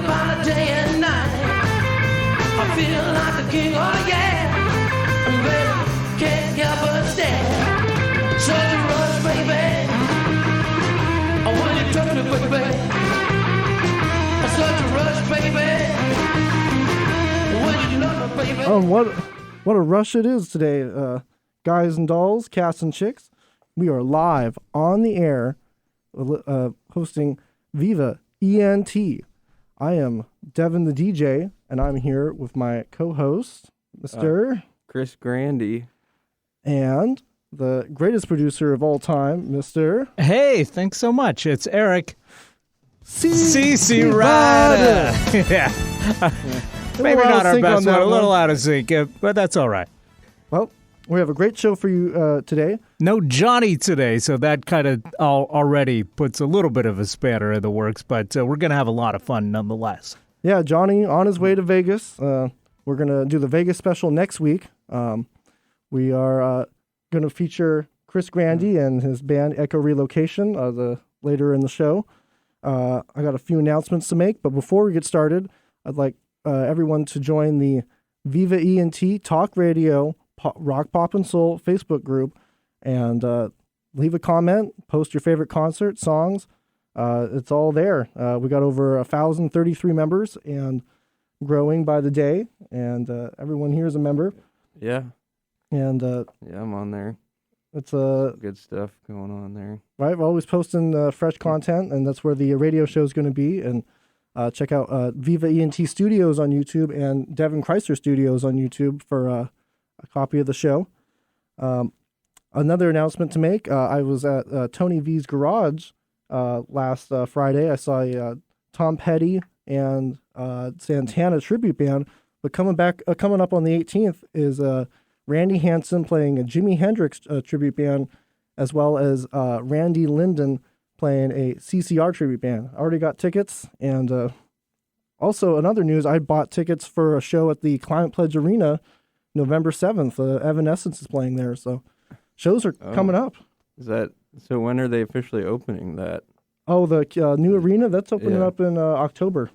about it day and night. I feel like a king, oh yeah. Baby, can't help but stare. Such a rush, baby. When you touch me, baby. Such a rush, baby. When you love me, baby. Oh, what a rush it is today, guys and dolls, cats and chicks. We are live on the air, hosting Viva ENT. I am Devin the DJ, and I'm here with my co-host, Mr. Chris Grandy. And the greatest producer of all time, Mr. Hey, thanks so much. It's Eric. CC Reidar. Yeah. Maybe not our best one, a little one. out of sync, but that's all right. Well, we have a great show for you today. No Johnny today, so that kind of already puts a little bit of a spanner in the works, but we're going to have a lot of fun nonetheless. Yeah, Johnny on his way to Vegas. We're going to do the Vegas special next week. We are going to feature Chris Grandy and his band Echo Relocation later in the show. I got a few announcements to make, but before we get started, I'd like everyone to join the Viva ENT Talk Radio Rock, Pop, and Soul Facebook group and leave a comment, post your favorite concert, songs. It's all there. We got over 1,033 members and growing by the day, and everyone here is a member. Yeah. And yeah, I'm on there. It's good stuff going on there. Right, we're always posting fresh content, and that's where the radio show is going to be. And check out Viva ENT Studios on YouTube and Devin Creisler Studios on YouTube for a copy of the show. Another announcement to make, I was at Tony V's Garage last Friday. I saw Tom Petty and Santana tribute band, but coming up on the 18th is Randy Hansen playing a Jimi Hendrix tribute band, as well as Randy Linden playing a CCR tribute band. I already got tickets, and also another news, I bought tickets for a show at the Climate Pledge Arena November 7th. Evanescence is playing there, so shows are coming up. So when are they officially opening that? Oh, the new arena, that's opening up in October.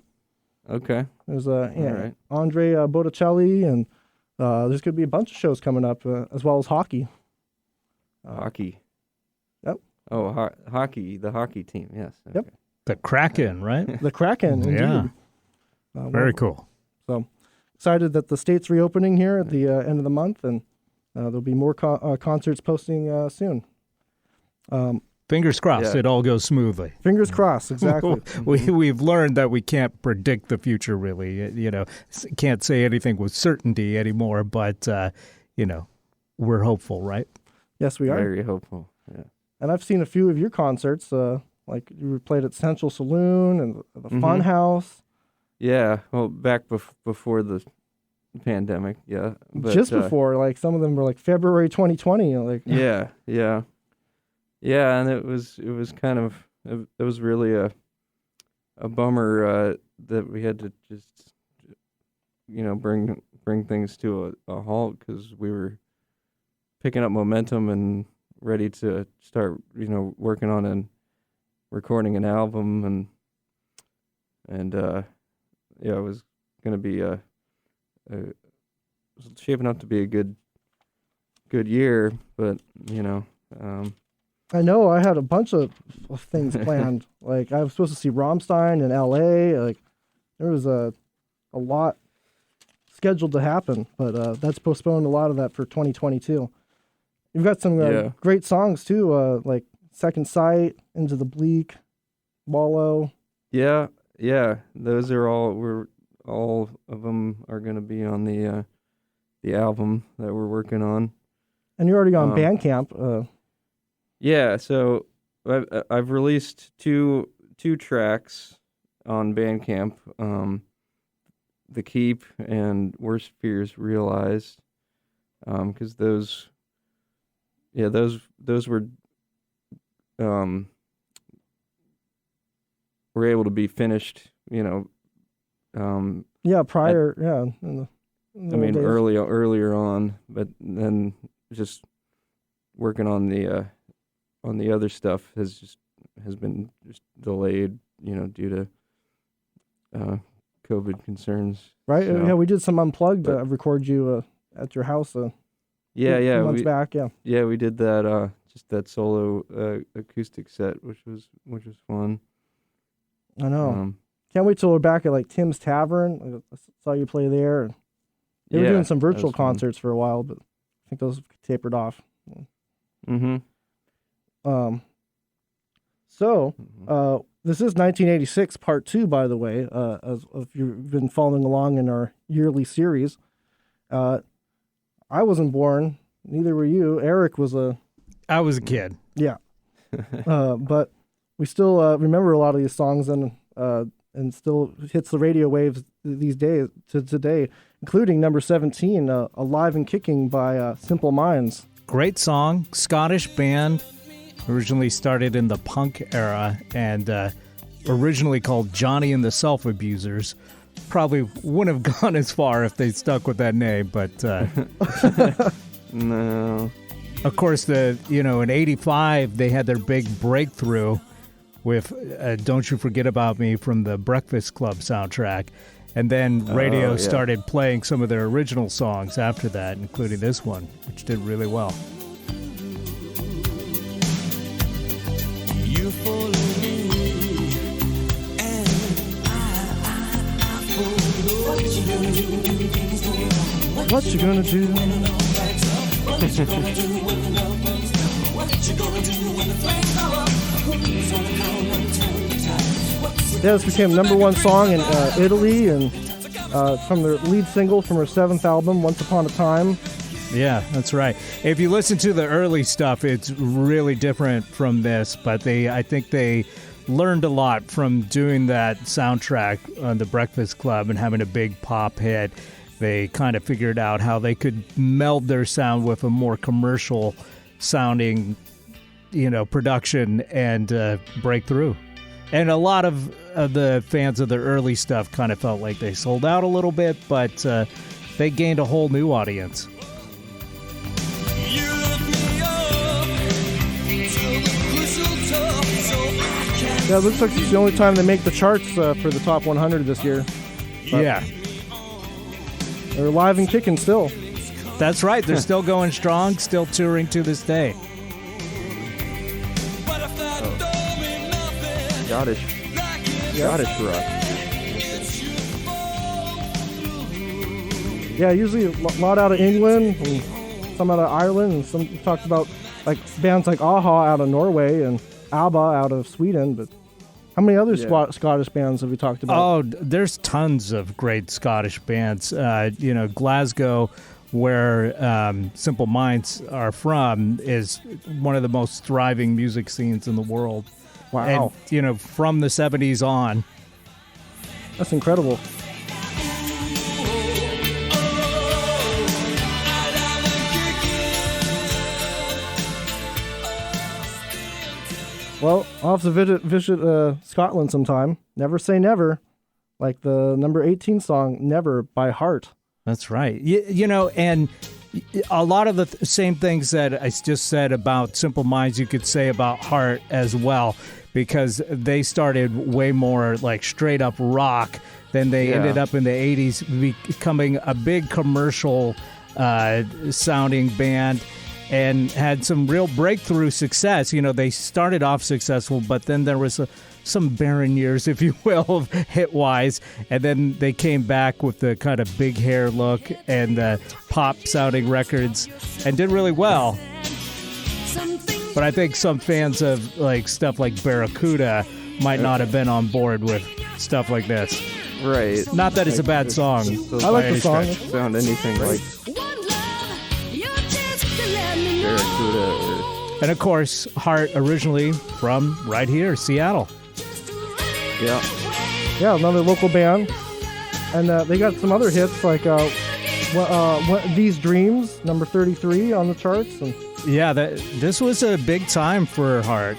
Okay. There's right. Andre Botticelli, and there's going to be a bunch of shows coming up, as well as hockey. Hockey. Yep. Oh, hockey, the hockey team, yes. Okay. Yep. The Kraken, right? The Kraken, indeed. Yeah. Very cool. So excited that the state's reopening here at the end of the month, and there'll be more concerts posting soon. Fingers crossed it all goes smoothly. Fingers crossed, exactly. We've learned that we can't predict the future, really. Can't say anything with certainty anymore, but, we're hopeful, right? Yes, we are. Very hopeful, yeah. And I've seen a few of your concerts, like you played at Central Saloon and the Fun House. Yeah, well, back before the pandemic, yeah. But, just before, like some of them were like February 2020. Like Yeah, and it was kind of, it was really a bummer that we had to just, bring things to a halt, because we were picking up momentum and ready to start, working on and recording an album, and it was going to be shaping up to be a good year, but I know I had a bunch of things planned. Like I was supposed to see Rammstein in LA. Like there was a lot scheduled to happen, but that's postponed a lot of that for 2022. You've got some great songs too, like Second Sight, Into the Bleak, Wallow. Yeah. Those are all of them are going to be on the album that we're working on. And you're already on Bandcamp. Yeah, so I've released two tracks on Bandcamp, The Keep and Worst Fears Realized, because those were were able to be finished, prior, earlier on, but then just working on the other stuff has been delayed, due to COVID concerns. Right? So, Yeah, we did some unplugged. but- record you at your house. yeah, few months back. Yeah. Yeah, we did that. Just that solo acoustic set, which was fun. I know. Can't wait till we're back at like Tim's Tavern. I saw you play there. They were doing some that virtual was fun. concerts for a while, but I think those tapered off. Mm-hmm. So, this is 1986, part 2, by the way, as if you've been following along in our yearly series. I wasn't born, neither were you. Eric was I was a kid. yeah. But we still remember a lot of these songs and still hits the radio waves these days to today, including number 17, Alive and Kicking by Simple Minds. Great song, Scottish band, originally started in the punk era and originally called Johnny and the Self Abusers. Probably wouldn't have gone as far if they stuck with that name, but No. of course, in '85 they had their big breakthrough with "Don't You Forget About Me" from the Breakfast Club soundtrack, and then radio yeah. started playing some of their original songs after that, including this one, which did really well. You follow me, and I follow. What you gonna do? What you gonna do? What you gonna do when the love burns down? What you gonna do when the flames are up? Who's gonna come and turn the tide? Yeah, this became number 1 song in Italy, and from their lead single from her 7th album, Once Upon a Time. Yeah, that's right. If you listen to the early stuff, it's really different from this, but I think they learned a lot from doing that soundtrack on the Breakfast Club and having a big pop hit. They kind of figured out how they could meld their sound with a more commercial sounding, production and break through. And a lot of the fans of the early stuff kind of felt like they sold out a little bit, but they gained a whole new audience. You lift me up to the crystal top, so I can. Yeah, it looks like it's the only time they make the charts for the top 100 this year. Yeah, They're live and kicking still. that's right. They're still going strong, still touring to this day. But if that don't mean nothing, Scottish rock. Yeah, usually a lot out of England, and some out of Ireland, and some talked about like bands like Aha out of Norway and ABBA out of Sweden. But how many other Scottish bands have we talked about? Oh, there's tons of great Scottish bands. Glasgow, where Simple Minds are from, is one of the most thriving music scenes in the world. Wow, And, from the 70s on. that's incredible. Well, I'll have to visit Scotland sometime. Never say never, like the number 18 song "Never" by Heart. That's right. And a lot of the same things that I just said about Simple Minds, you could say about Heart as well, because they started way more like straight up rock. Then they ended up in the 80s becoming a big commercial sounding band and had some real breakthrough success. They started off successful, but then there was some barren years, if you will, hit-wise, and then they came back with the kind of big hair look and pop-sounding records and did really well. But I think some fans of like stuff like Barracuda might not have been on board with stuff like this. Right. Not that it's a bad song. I like the song. Sound anything like Barracuda or And of course, Heart originally from right here, Seattle. Yeah, another local band, and they got some other hits like These Dreams, number 33 on the charts. And Yeah, this was a big time for Heart.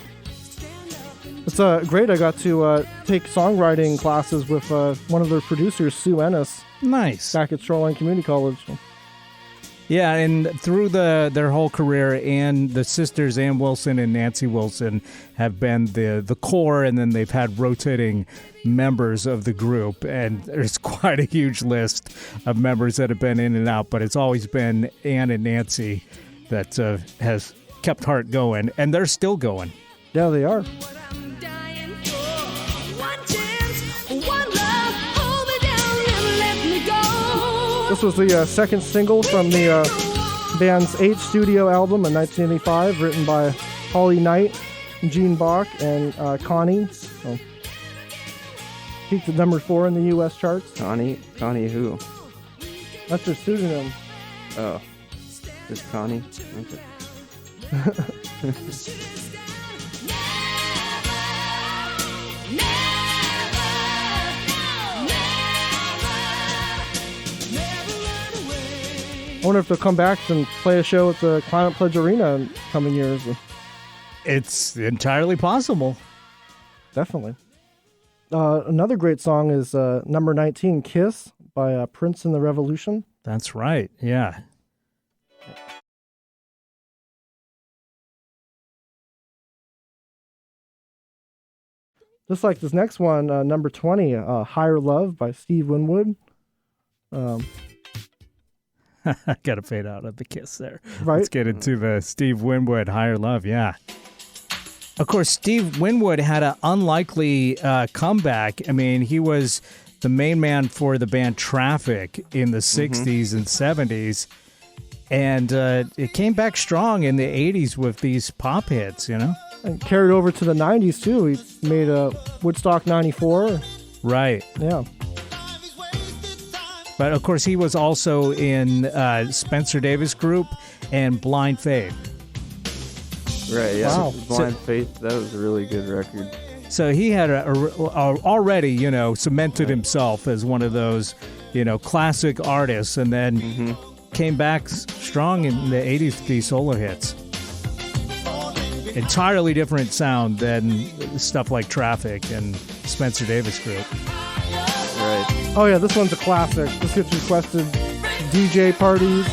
it's great. I got to take songwriting classes with one of their producers, Sue Ennis, Nice. back at Shoreline Community College. Yeah, and through their whole career, and the sisters Ann Wilson and Nancy Wilson have been the core, and then they've had rotating members of the group, and there's quite a huge list of members that have been in and out, but it's always been Ann and Nancy that has kept Heart going, and they're still going. Yeah, they are. This was the second single from the band's 8th studio album in 1985, written by Holly Knight, Gene Bach, and Connie. So, peaked at number 4 in the U.S. charts. Connie who? That's their pseudonym. Oh, just Connie. Okay. I wonder if they'll come back and play a show at the Climate Pledge Arena in coming years. It's entirely possible. Definitely. Another great song is number 19, Kiss, by Prince and the Revolution. That's right, yeah. Just like this next one, number 20, Higher Love by Steve Winwood. I got to fade out of the Kiss there. Right. Let's get into the Steve Winwood, Higher Love, yeah. Of course, Steve Winwood had an unlikely comeback. I mean, he was the main man for the band Traffic in the 60s and 70s. And it came back strong in the 80s with these pop hits, you know? And carried over to the 90s, too. He made Woodstock 94. Right. Yeah. But, of course, he was also in Spencer Davis Group and Blind Faith. Right, yeah. Wow. Blind Faith, that was a really good record. So he had already, you know, cemented himself as one of those, you know, classic artists, and then came back strong in the 80s with these solo hits. Entirely different sound than stuff like Traffic and Spencer Davis Group. Right. Oh, yeah, this one's a classic. This gets requested DJ parties.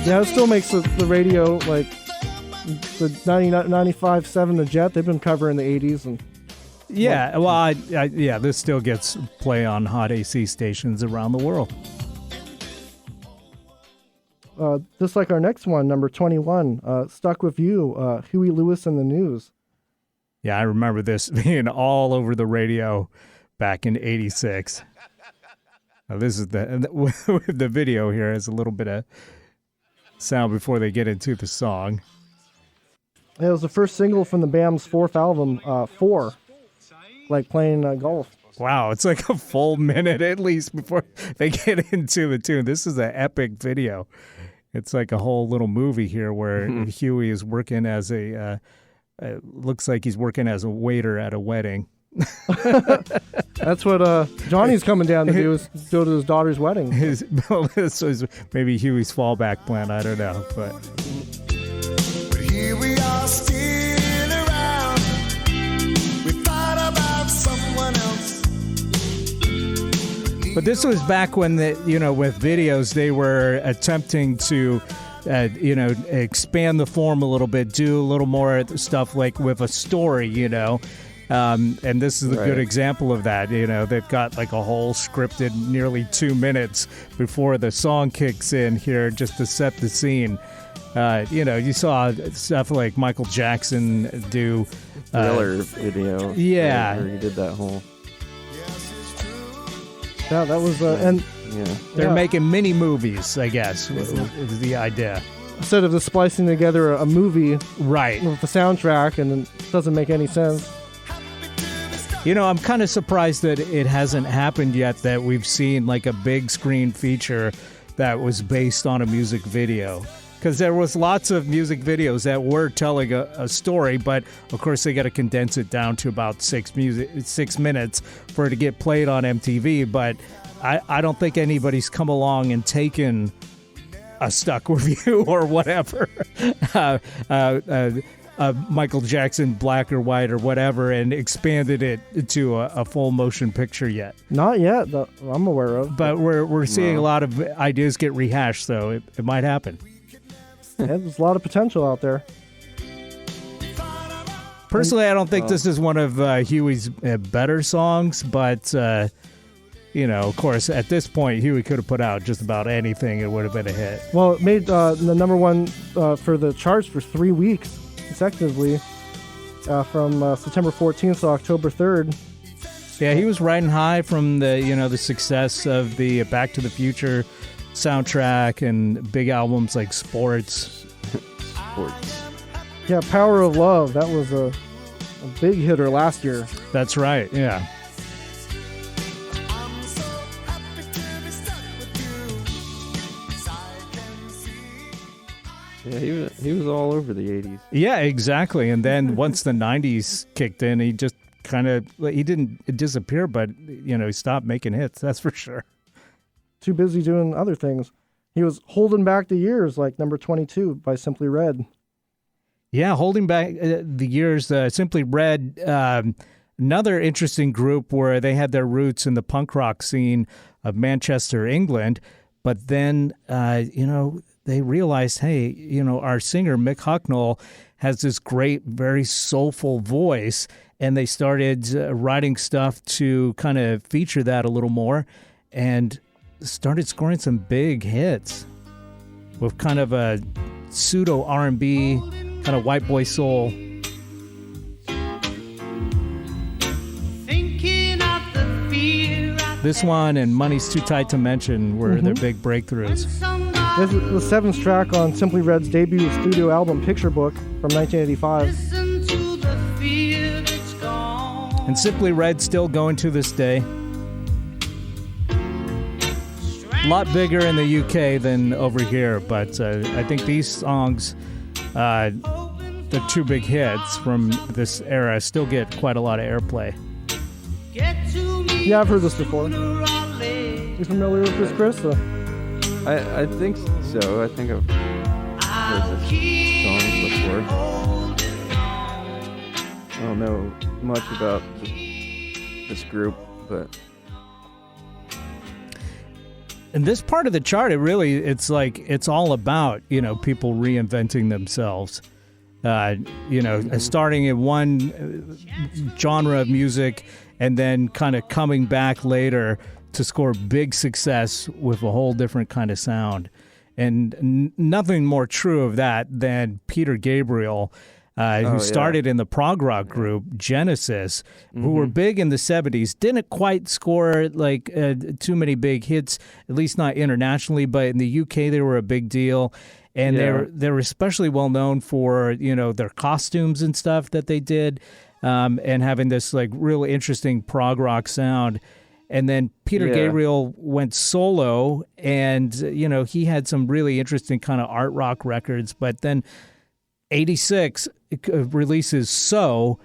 Yeah, it still makes the radio, like the 95.7 The Jet. They've been covering the 80s. And yeah, well, yeah, this still gets play on hot AC stations around the world. Just like our next one, number 21, Stuck With You, Huey Lewis and the News. Yeah, I remember this being all over the radio back in 86. Now, this is the video here has a little bit of sound before they get into the song. It was the first single from the band's 4th album, 4, like playing golf. Wow, it's like a full minute at least before they get into the tune. This is an epic video. It's like a whole little movie here where Huey is working as looks like he's working as a waiter at a wedding. That's what Johnny's coming down to do, is go to his daughter's wedding. This was maybe Huey's fallback plan. I don't know, but here we are still around. We thought about someone else. But this was back when with videos they were attempting to expand the form a little bit, do a little more stuff like with a story, and this is a good example of that. They've got like a whole scripted nearly 2 minutes before the song kicks in here just to set the scene. You saw stuff like Michael Jackson do Thriller video. Yeah. Where he did that whole... Yeah, that was They're making mini movies, I guess, is the idea. Instead of just splicing together a movie right with the soundtrack, and it doesn't make any sense. I'm kind of surprised that it hasn't happened yet, that we've seen like a big screen feature that was based on a music video. Because there was lots of music videos that were telling a story, but of course they got to condense it down to about 6 minutes for it to get played on MTV. But I don't think anybody's come along and taken a stock review or whatever, Michael Jackson black or white or whatever, and expanded it to a full motion picture yet. Not yet, that I'm aware of. But we're seeing a lot of ideas get rehashed, so it might happen. Yeah, there's a lot of potential out there. Personally, I don't think this is one of Huey's better songs, but of course, at this point, Huey could have put out just about anything; it would have been a hit. Well, it made the number one for the charts for 3 weeks consecutively, from September 14th to October 3rd. Yeah, he was riding high from the success of the Back to the Future soundtrack and big albums like Sports. Yeah, Power of Love. That was a big hitter last year. That's right. Yeah. Yeah, he was all over the 80s. Yeah, exactly. And then once the 90s kicked in, he just he didn't disappear, but he stopped making hits. That's for sure. Too busy doing other things. He was holding back the years, like number 22 by Simply Red. Yeah, holding back the years. Simply Red, another interesting group where they had their roots in the punk rock scene of Manchester, England. But then, they realized, hey, our singer, Mick Hucknall, has this great, very soulful voice. And they started writing stuff to kind of feature that a little more. And started scoring some big hits with kind of a pseudo R&B, kind of white boy soul. This one and Money's Too Tight to Mention were their big breakthroughs. This is the 7th track on Simply Red's debut studio album Picture Book from 1985. And Simply Red still going to this day. A lot bigger in the UK than over here, but I think these songs, the 2 big hits from this era, still get quite a lot of airplay. Yeah, I've heard this before. You familiar with this, Chris? I think so. I think I've heard this song before. I don't know much about this group, but... And this part of the chart, it's all about, people reinventing themselves. Starting in one genre of music and then kind of coming back later to score big success with a whole different kind of sound. And nothing more true of that than Peter Gabriel, who started in the prog rock group Genesis, who were big in the 70s. Didn't quite score too many big hits, at least not internationally, but in the UK they were a big deal. And they were especially well known for their costumes and stuff that they did, and having this really interesting prog rock sound. And then Peter Gabriel went solo, and he had some really interesting kind of art rock records. But then 86 releases So,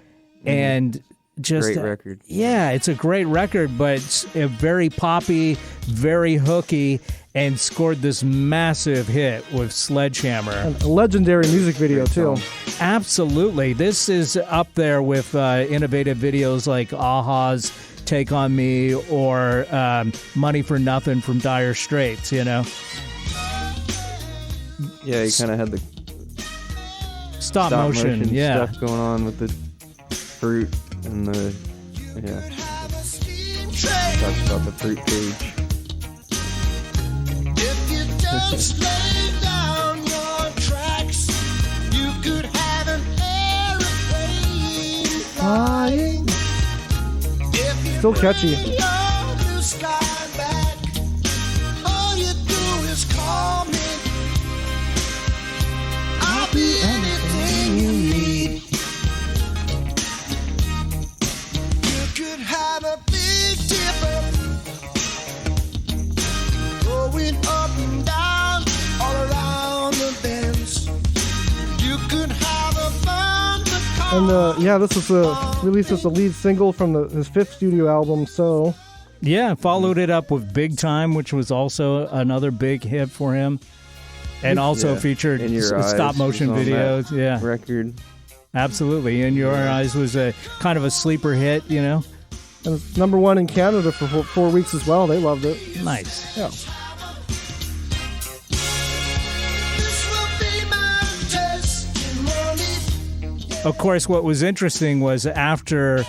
and just great record. Yeah, it's a great record, but it's very poppy, very hooky, and scored this massive hit with Sledgehammer. And a legendary music video, too. Absolutely. This is up there with innovative videos like a-ha's Take On Me or Money for Nothing from Dire Straits, Yeah, he kind of had the stop motion stuff going on with the fruit and the... Talks about the fruit cage. If you just lay down your tracks, you could have an airplane flying. Still catchy. Your blue sky back, all you do is call me. I'll be anything you need. You could have a big dipper going up and down all around the bend. And this was released as the lead single from his 5th studio album, So. Yeah, followed it up with Big Time, which was also another big hit for him. And also featured stop motion videos. Yeah. Record. Absolutely. In Your Eyes was a kind of a sleeper hit, you know. And it's number 1 in Canada for 4 weeks as well. They loved it. Nice. Yeah. Of course, what was interesting was after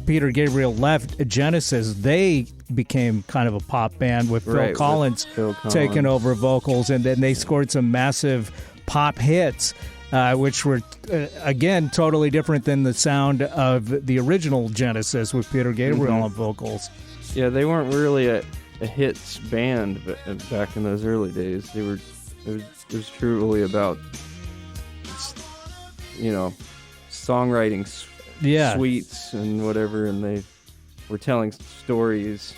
Peter Gabriel left Genesis, they became kind of a pop band with Phil Collins taking over vocals, and then they scored some massive pop hits, which were, again, totally different than the sound of the original Genesis with Peter Gabriel on vocals. Yeah, they weren't really a hits band back in those early days. It was truly about, songwriting suites and whatever, and they were telling stories,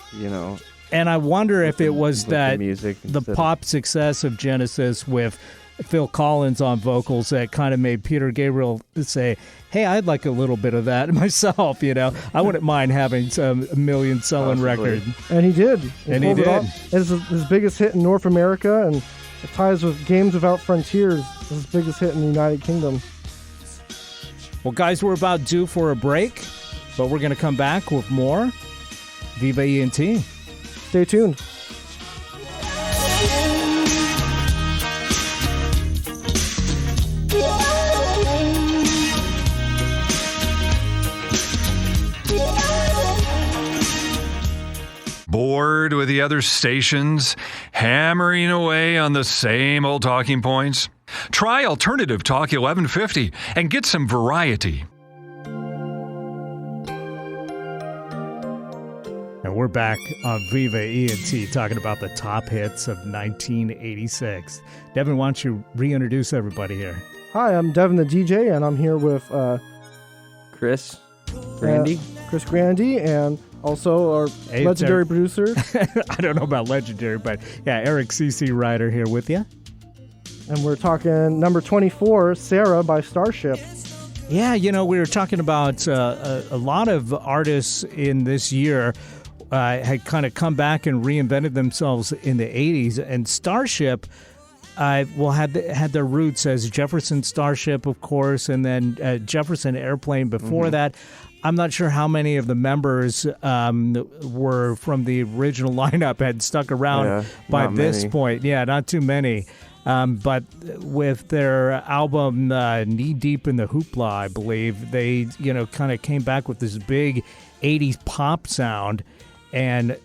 And I wonder if it was that the pop success of Genesis with Phil Collins on vocals that kind of made Peter Gabriel say, hey, I'd like a little bit of that myself, I wouldn't mind having some million-selling record. And he did. He did. It's his biggest hit in North America, and it ties with Games Without Frontiers, his biggest hit in the United Kingdom. Well, guys, we're about due for a break, but we're going to come back with more Viva ENT. Stay tuned. Bored with the other stations, hammering away on the same old talking points? Try Alternative Talk 1150 and get some variety. And we're back on Viva ENT talking about the top hits of 1986. Devin, why don't you reintroduce everybody here? Hi, I'm Devin the DJ, and I'm here with Chris Grandy. Chris Grandy, and also our legendary producer. I don't know about legendary, but yeah, Eric CC Reidar here with you. And we're talking number 24, Sarah by Starship. Yeah, we were talking about a lot of artists in this year had kind of come back and reinvented themselves in the 80s. And Starship, had their roots as Jefferson Starship, of course, and then Jefferson Airplane before that. I'm not sure how many of the members were from the original lineup had stuck around by this point. Yeah, not too many. But with their album Knee Deep in the Hoopla, I believe, they, kind of came back with this big 80s pop sound and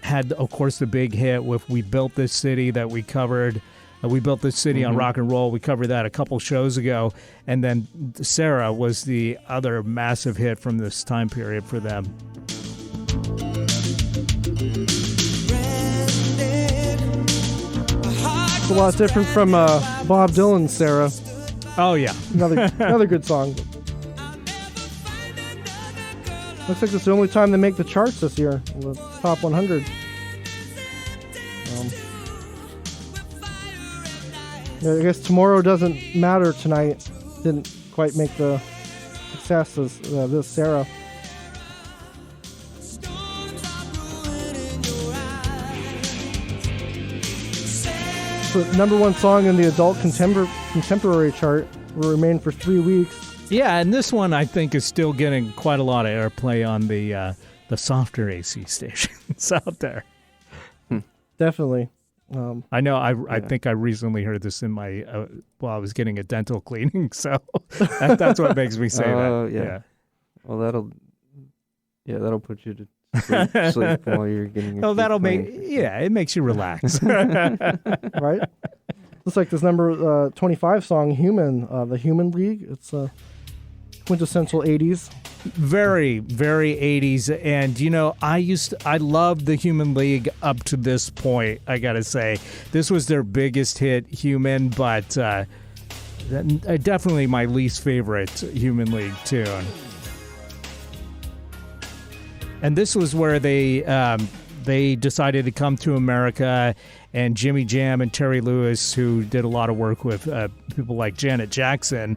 had, of course, the big hit with We Built This City that we covered. We Built This City on Rock and Roll. We covered that a couple shows ago. And then Sarah was the other massive hit from this time period for them. It's a lot different from Bob Dylan's Sarah. Oh, yeah. Another good song. Looks like it's the only time they make the charts this year, the top 100. I guess Tomorrow Doesn't Matter Tonight didn't quite make the success as this Sarah. The number 1 song in the adult contemporary chart will remain for 3 weeks. Yeah, and this one I think is still getting quite a lot of airplay on the softer AC stations out there. Definitely. I know. I think I recently heard this in my while I was getting a dental cleaning, so that's what makes me say that. Yeah. Well, that'll put you to sleep while you're getting your it makes you relax. Right? Looks like this number 25 song, Human, the Human League. It's quintessential 80s. Very, very 80s. And, I loved the Human League up to this point, I got to say. This was their biggest hit, Human, but definitely my least favorite Human League tune. And this was where they decided to come to America, and Jimmy Jam and Terry Lewis, who did a lot of work with people like Janet Jackson,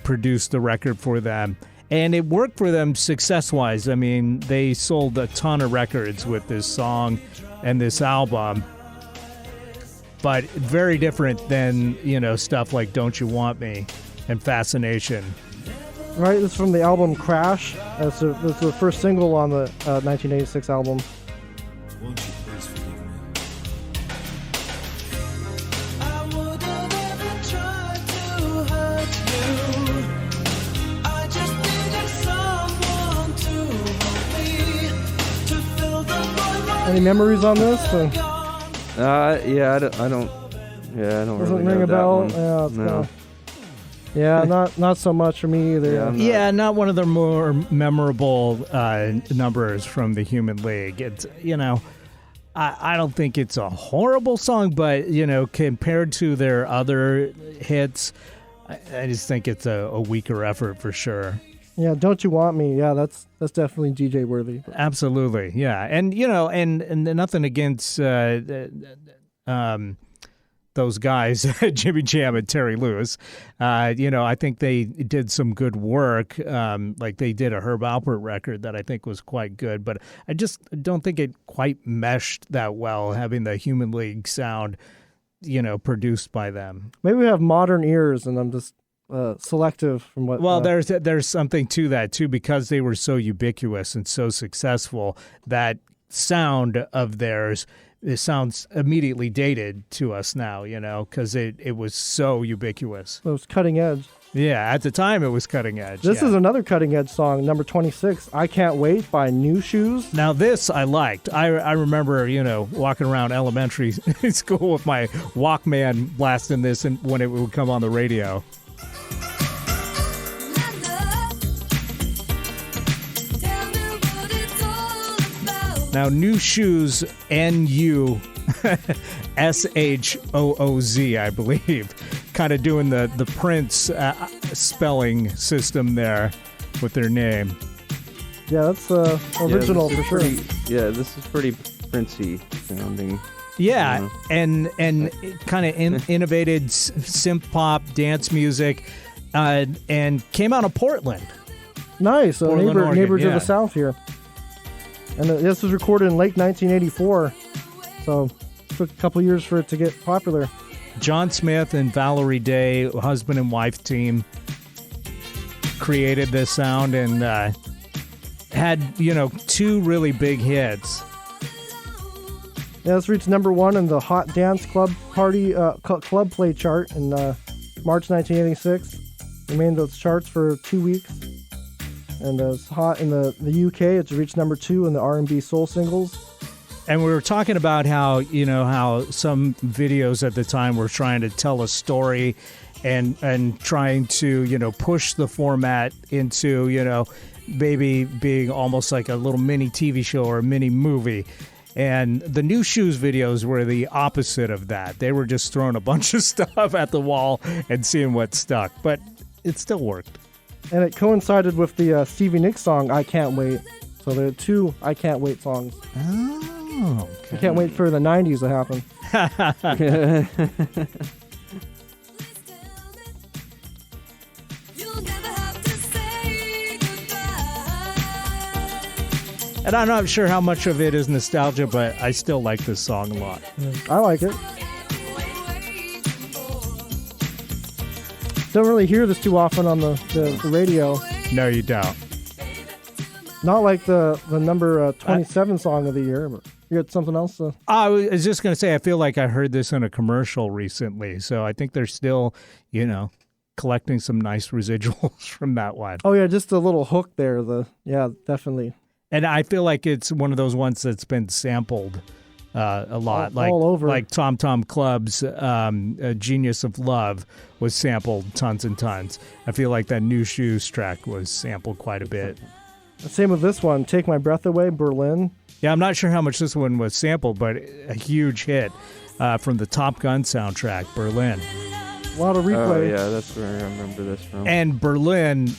produced the record for them. And it worked for them success-wise. I mean, they sold a ton of records with this song and this album. But very different than, stuff like Don't You Want Me and Fascination. Right, this is from the album Crash. That's the first single on the 1986 album. Won't you please forgive me? I would have ever tried to hurt you. I just needed someone to hold me, to fill the void. Any memories on this? Yeah, I don't Doesn't really ring know a that bell. one. Yeah, it's No. not so much for me either. Yeah, I'm Yeah, not one of the more memorable numbers from the Human League. It's, I don't think it's a horrible song, but, compared to their other hits, I just think it's a weaker effort for sure. Yeah, Don't You Want Me? Yeah, that's definitely DJ worthy. Absolutely, yeah. And, and nothing against those guys, Jimmy Jam and Terry Lewis. I think they did some good work. Like they did a Herb Alpert record that I think was quite good, but I just don't think it quite meshed that well, having the Human League sound, produced by them. Maybe we have modern ears, and I'm just selective from what. Well, there's something to that too, because they were so ubiquitous and so successful. That sound of theirs, it sounds immediately dated to us now, because it was so ubiquitous. it was cutting edge. Yeah, at the time it was cutting edge. This yeah. is another cutting edge song, number 26. I Can't Wait by New Shoes. Now this I liked. I remember, walking around elementary school with my Walkman blasting this and when it would come on the radio. Now, New Shoes, N-U-S-H-O-O-Z, I believe. Kind of doing the Prince spelling system there with their name. Yeah, that's original for sure. This is pretty Princey sounding. Yeah, and kind of innovated synth pop dance music, and came out of Portland. Nice, a Portland, Oregon, neighbor to yeah. the south here. And this was recorded in late 1984, so it took a couple years for it to get popular. John Smith and Valerie Day, husband and wife team, created this sound and had, two really big hits. Yeah, this reached number 1 in the Hot Dance Club Party Club Play chart in March 1986. It made those charts for 2 weeks. And it's hot in the UK. It's reached number 2 in the R&B soul singles. And we were talking about how, how some videos at the time were trying to tell a story and trying to, push the format into, maybe being almost like a little mini TV show or a mini movie. And the New Shoes videos were the opposite of that. They were just throwing a bunch of stuff at the wall and seeing what stuck. But it still worked. And it coincided with the Stevie Nicks song, I Can't Wait. So there are 2 I Can't Wait songs. Oh, okay. I can't wait for the 90s to happen. And I'm not sure how much of it is nostalgia, but I still like this song a lot. I like it. Don't really hear this too often on the radio. No, you don't. Not like the number 27 song of the year, but you got something else? I was just going to say, I feel like I heard this in a commercial recently, so I think they're still, collecting some nice residuals from that one. Oh, yeah, just a little hook there. Yeah, definitely. And I feel like it's one of those ones that's been sampled a lot. All over. Like Tom Tom Club's Genius of Love was sampled tons and tons. I feel like that New Shoes track was sampled quite a bit. Same with this one, Take My Breath Away, Berlin. Yeah, I'm not sure how much this one was sampled, but a huge hit from the Top Gun soundtrack, Berlin. A lot of replay. Oh, yeah, that's where I remember this from. And Berlin,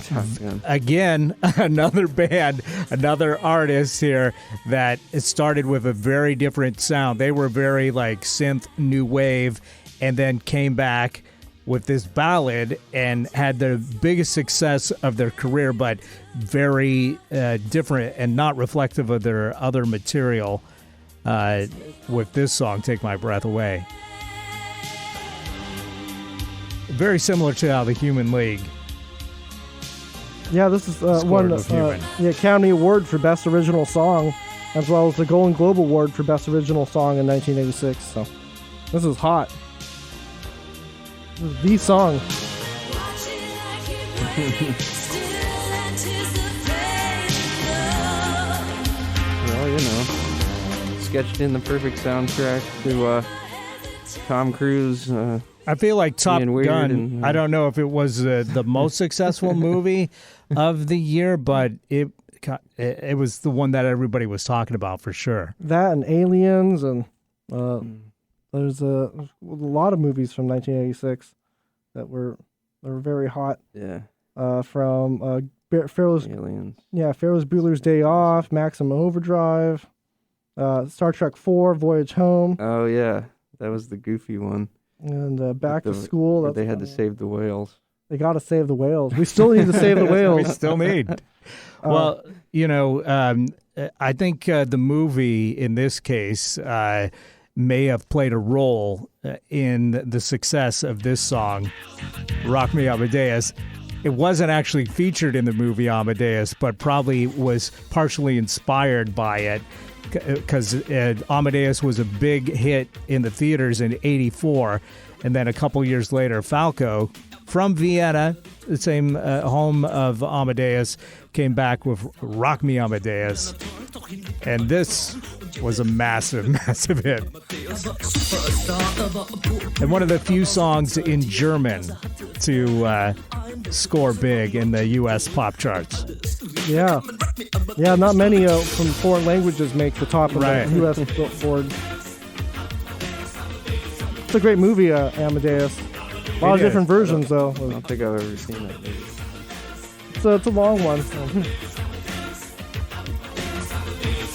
again, another band, another artist here that started with a very different sound. They were very like synth new wave and then came back with this ballad and had the biggest success of their career, but very different and not reflective of their other material with this song, Take My Breath Away. Very similar to how the Human League. Yeah, this is won with Human. the Academy Award for Best Original Song, as well as the Golden Globe Award for Best Original Song in 1986. So this is hot. This is the song. Well, you know, sketched in the perfect soundtrack to Tom Cruise. I feel like Top Being weird Gun, and, I don't know if it was the most successful movie of the year, but it was the one that everybody was talking about for sure. That and Aliens, and there's a lot of movies from 1986 that were very hot. Yeah, From Ferris Aliens. Bueller's Day Off, Maximum Overdrive, Star Trek 4, Voyage Home, Oh yeah, that was the goofy one. and Back to The- School. where That's they had to save the whales. They got to save the whales. We still need to save the We whales. still need. Well, you know, I think the movie in this case may have played a role in the success of this song, Rock Me Amadeus. It wasn't actually featured in the movie Amadeus, but probably was partially inspired by it, because Amadeus was a big hit in the theaters in '84, and then a couple years later, Falco from Vienna, the same home of Amadeus, came back with Rock Me Amadeus, and this was a massive, massive hit. And one of the few songs in German to score big in the U.S. pop charts. Yeah, not many from foreign languages make the top of Right. the U.S. Billboard. It's a great movie, Amadeus. A lot of It is. different versions, though. I don't think I've ever seen that movie. It's a long one.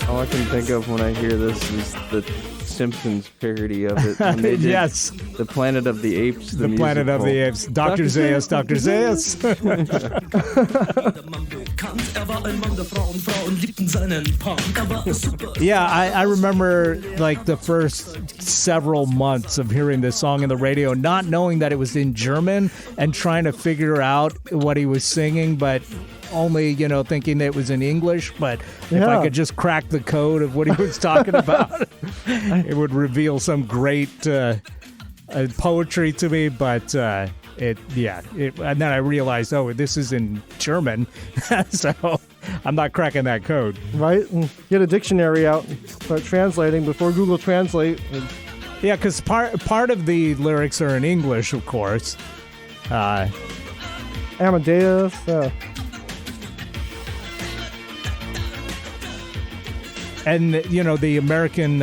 All I can think of when I hear this is the Simpsons parody of it. When they did Yes, the Planet of the Apes. the Planet of the musical. Apes. Dr. Zaius, Dr. Zaius. Yeah, I remember like the first several months of hearing this song in the radio, not knowing that it was in German and trying to figure out what he was singing, but only, thinking that it was in English. But if I Yeah. could just crack the code of what he was talking about, it would reveal some great poetry to me. But and then I realized, oh, this is in German, so I'm not cracking that code. Right? And get a dictionary out and start translating before Google Translate. And Yeah, because part of the lyrics are in English, of course. Amadeus. And, the American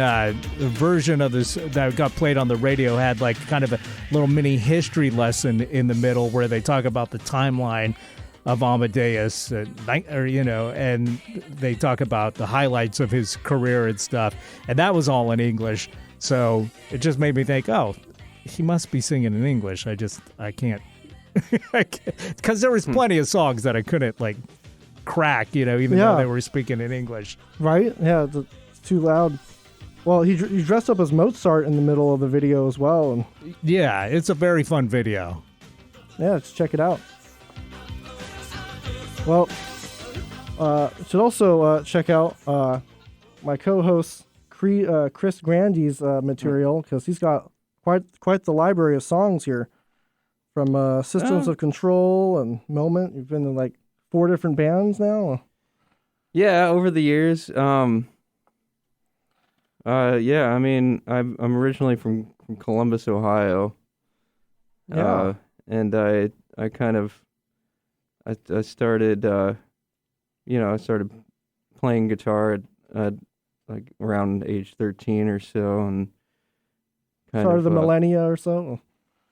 version of this that got played on the radio had like kind of a little mini history lesson in the middle where they talk about the timeline of Amadeus, and they talk about the highlights of his career and stuff. And that was all in English. So it just made me think, oh, he must be singing in English. I can't. Because there was plenty of songs that I couldn't like crack, even though Yeah. they were speaking in English. Right? Yeah, it's too loud. Well, he dressed up as Mozart in the middle of the video as well. And Yeah, it's a very fun video. yeah, let's check it out. Well, should also check out my co-host Chris Grandy's material, because he's got quite the library of songs here, from Systems of Control and Moment. You've been in like 4 different bands now. Yeah, over the years. Yeah, I mean, I'm originally from Columbus, Ohio. Yeah. And I kind of I started I started playing guitar at like around age 13 or so, and kind Start of of the millennia or so.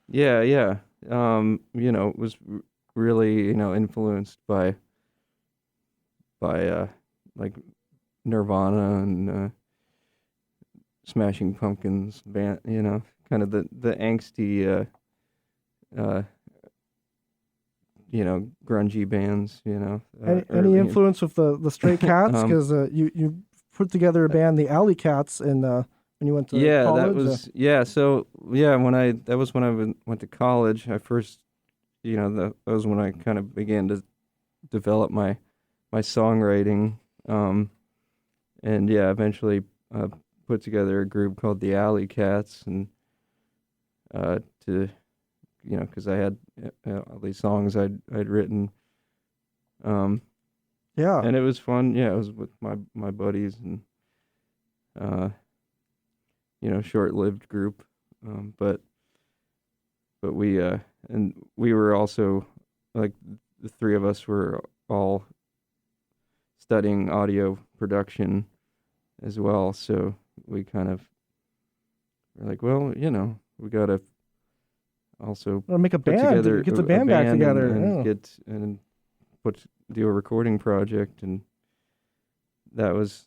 Yeah. Was really, influenced by like Nirvana and Smashing Pumpkins band, kind of the angsty grungy bands. Any influence with the Stray Cats? Because you put together a band, the Alley Cats, when you went to college. That was when I went to college. I first, that was when I kind of began to develop my songwriting, and eventually put together a group called the Alley Cats, and because I had all these songs I'd written, and it was fun. Yeah, it was with my buddies, and short-lived group, but we and we were also, like, the three of us were all studying audio production as well, so we kind of were like, well, we gotta also make a band, together, get the band back together, and do a recording project, and that was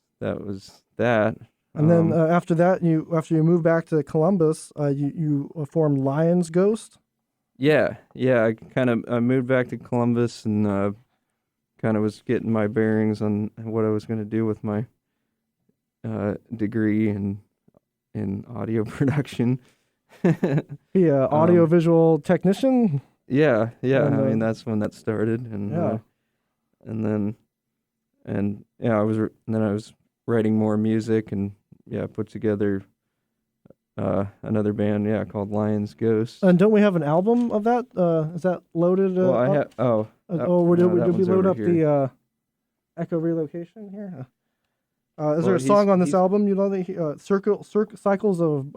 that. And then after that, after you moved back to Columbus, you formed Lions Ghost. Yeah. I moved back to Columbus and kind of was getting my bearings on what I was going to do with my degree in audio production. Be an audio-visual technician. Yeah. That's when that started, and I was writing more music, and put together another band, called Lions Ghost. And don't we have an album of that? Is that loaded? Well, I have. Did we load up the Echo Relocation here? Is there a song on this album you know that Cycles of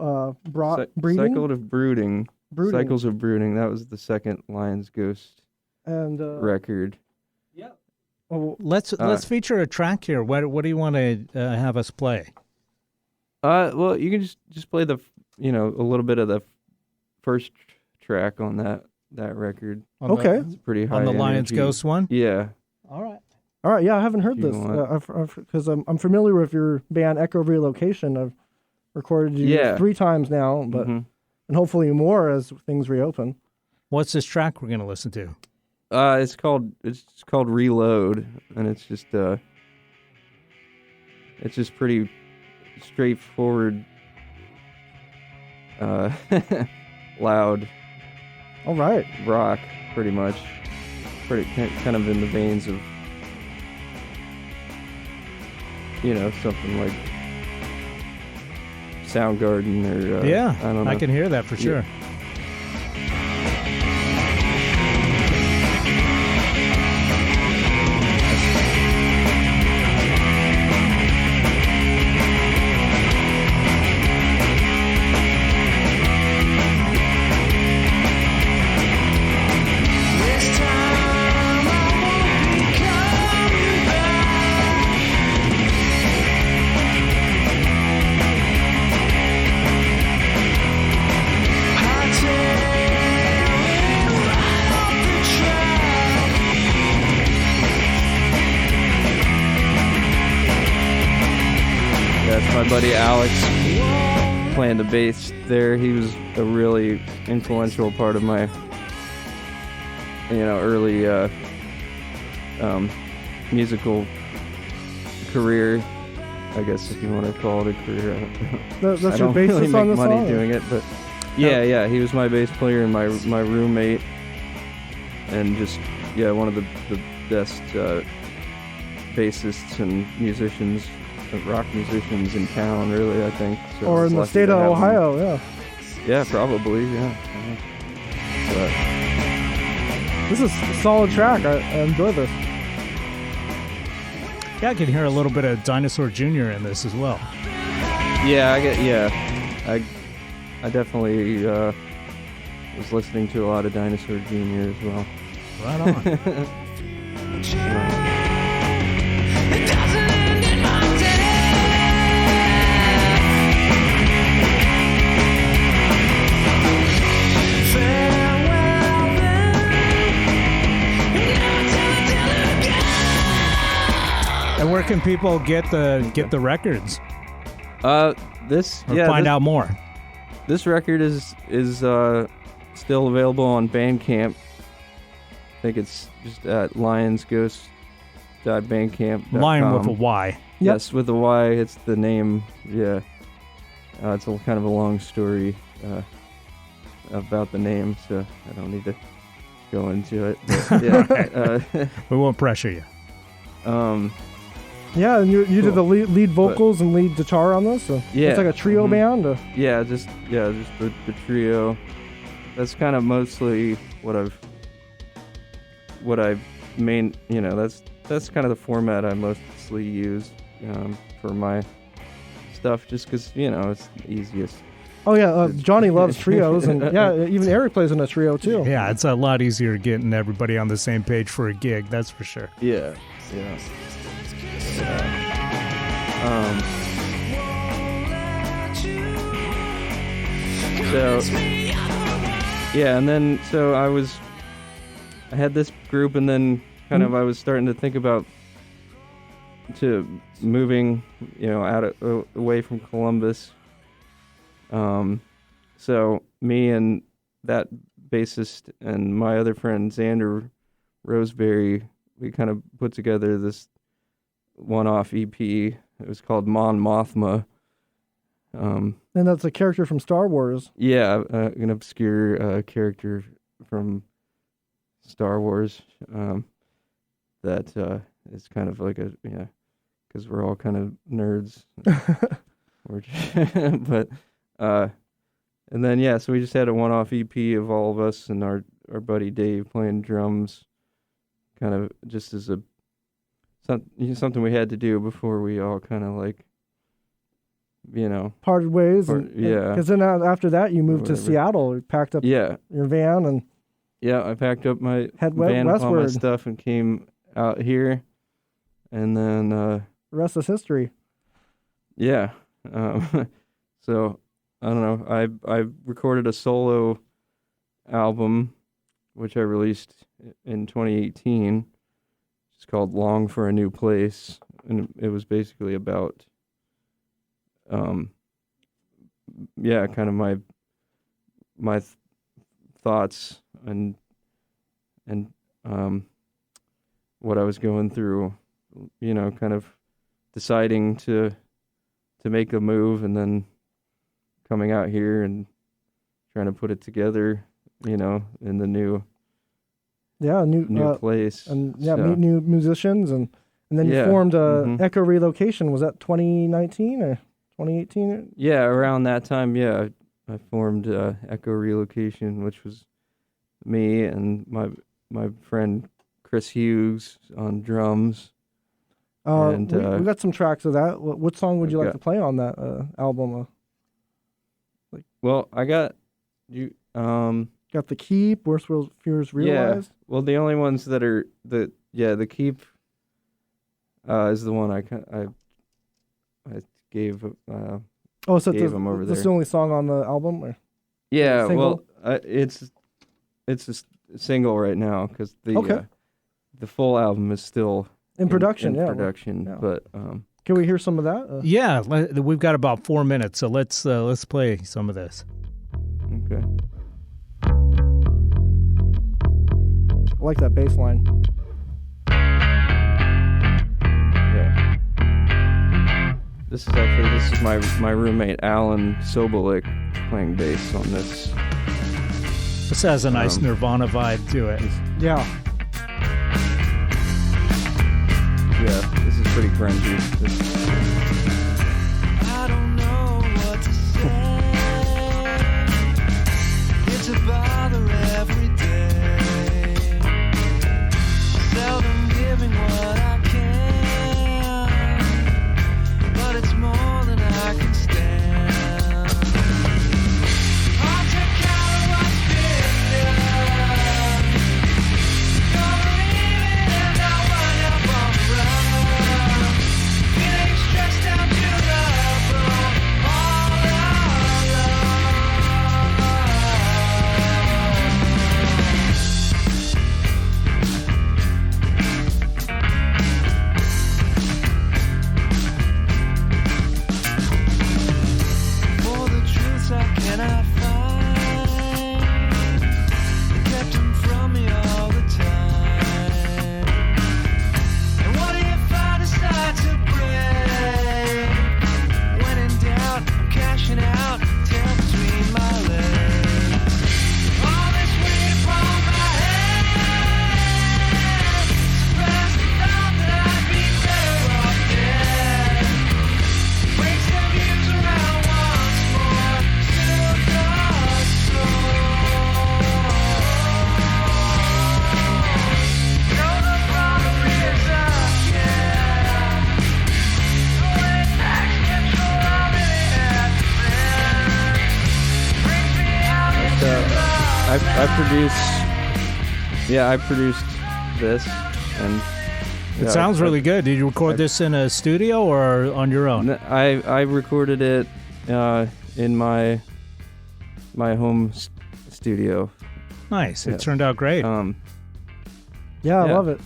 Breeding? Cycle of Brooding. Cycles of Brooding. That was the second Lions Ghost record. Yeah. Well, let's feature a track here. What do you want to have us play? Well, you can just play the a little bit of the first track on that record. Okay. It's pretty high on the energy. Lions Ghost one. Yeah. All right. Yeah, I haven't heard this because I'm familiar with your band Echo Relocation. I've recorded you 3 times now, but and hopefully more as things reopen. What's this track we're going to listen to? It's called Reload, and it's just pretty straightforward, loud. All right. Rock, pretty much. Pretty kind of in the veins of, something like Soundgarden or I don't know. I can hear that for sure. My buddy Alex playing the bass there. He was a really influential part of my, early musical career. I guess if you want to call it a career. That's I your don't really bassist make on the money song? doing it, but yeah, he was my bass player and my roommate, and just one of the best bassists and musicians. Rock musicians in town, really, I think. So or in the state of Ohio, Yeah, probably, yeah. This is a solid track. I enjoy this. Yeah, I can hear a little bit of Dinosaur Jr. in this as well. Yeah, I definitely was listening to a lot of Dinosaur Jr. as well. Right on. And where can people get the records? Find out more. This record is still available on Bandcamp. I think it's just at lionsghost.bandcamp.com. Lion with a Y. Yes, with a Y. It's the name. Yeah. It's kind of a long story about the name, so I don't need to go into it. But, yeah. We won't pressure you. Yeah, and you did the Cool. lead vocals and lead guitar on this. So Yeah. it's like a trio band. Yeah, just the trio. That's kind of mostly what I've that's kind of the format I mostly use for my stuff, just because it's the easiest. Oh yeah, Johnny loves trios, and yeah, even Eric plays in a trio too. Yeah, it's a lot easier getting everybody on the same page for a gig, that's for sure. Yeah. So yeah, and then so I had this group, and then kind of I was starting to think about moving, away from Columbus. So me and that bassist and my other friend Xander Roseberry, we kind of put together this one-off EP. It was called Mon Mothma. And that's a character from Star Wars. Yeah, an obscure character from Star Wars. That is kind of like because we're all kind of nerds. But and then so we just had a one-off EP of all of us and our buddy Dave playing drums, kind of just as something we had to do before we all kind of like, Parted ways. yeah. Because then after that, you moved to Seattle. You packed up your van and I packed up my head van with all my westward. stuff and came out here, and then The rest is history. yeah. So I don't know. I recorded a solo album, which I released in 2018. It's called "Long for a New Place," and it was basically about, kind of my thoughts and what I was going through. Kind of deciding to make a move, and then coming out here and trying to put it together, in the new place. And So, meet new musicians, and then you formed Echo Relocation. Was that 2019 or 2018? Yeah, around that time, I formed Echo Relocation, which was me and my friend Chris Hughes on drums. And we got some tracks of that. What song would you like to play on that album? Well, I got you. Got The Keep, Worst Fears Realized. Yeah. Well, the only ones that are The Keep is the one I gave. So gave them over that's there. the only song on the album? Or? Yeah. Single? Well, it's a single right now because the full album is still in production. In production, yeah. But can we hear some of that? Yeah, we've got about 4 minutes, so let's play some of this. Okay. I like that bass line. Yeah. This is my roommate Alan Sobolik playing bass on this. This has a nice Nirvana vibe to it. Yeah. Yeah, this is pretty grungy. I don't know what to say. It's a bother every day. Seldom giving what I can, but it's more than I can stand. I'll take care of what's been done. Don't believe it and no one help on the run. Feeling stressed I produced this, and It sounds really good. Did you record this in a studio or on your own? I recorded it in my home studio. Nice. Yeah. It turned out great. I Yeah. love it.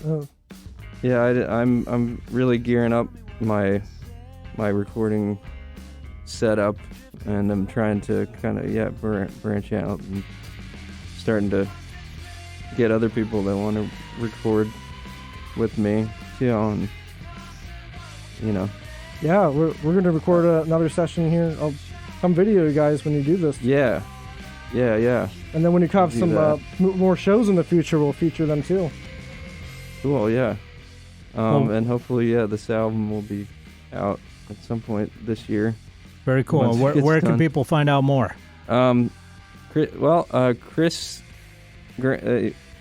Yeah, I'm really gearing up my recording setup, and I'm trying to kind of branch out and starting to get other people that want to record with me, and Yeah, we're going to record another session here. I'll come video you guys when you do this. yeah. And then when you have Do some that. more shows in the future, we'll feature them too. Cool, yeah. And hopefully, this album will be out at some point this year. Very cool. once it Where, gets where can done. people find out more? Chris,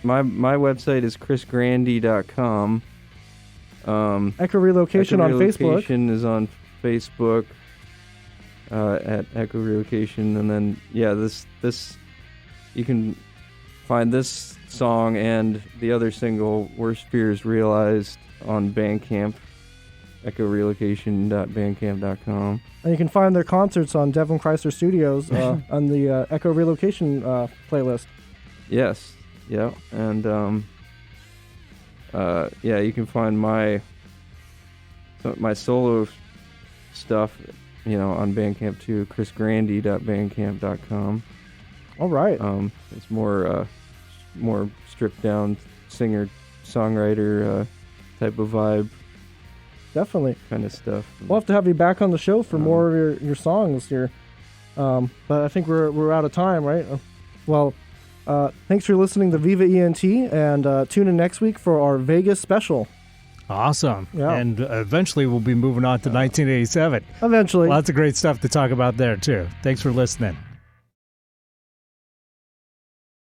my website is chrisgrandy.com. Echo Relocation on Facebook. Relocation is on Facebook at Echo Relocation, and then this you can find this song and the other single Worst Fears Realized on Bandcamp, echorelocation.bandcamp.com. And you can find their concerts on Devin Creisler Studios on the Echo Relocation playlist. Yes, yeah, and you can find my solo stuff, on Bandcamp too, chrisgrandy.bandcamp.com. All right. It's more stripped down singer songwriter type of vibe Definitely. kind of stuff. We'll have to have you back on the show for more of your songs here. But I think we're out of time, right? Thanks for listening to Viva ENT, and tune in next week for our Vegas special. Awesome. Yeah. And eventually we'll be moving on to 1987. Eventually. Lots of great stuff to talk about there, too. Thanks for listening.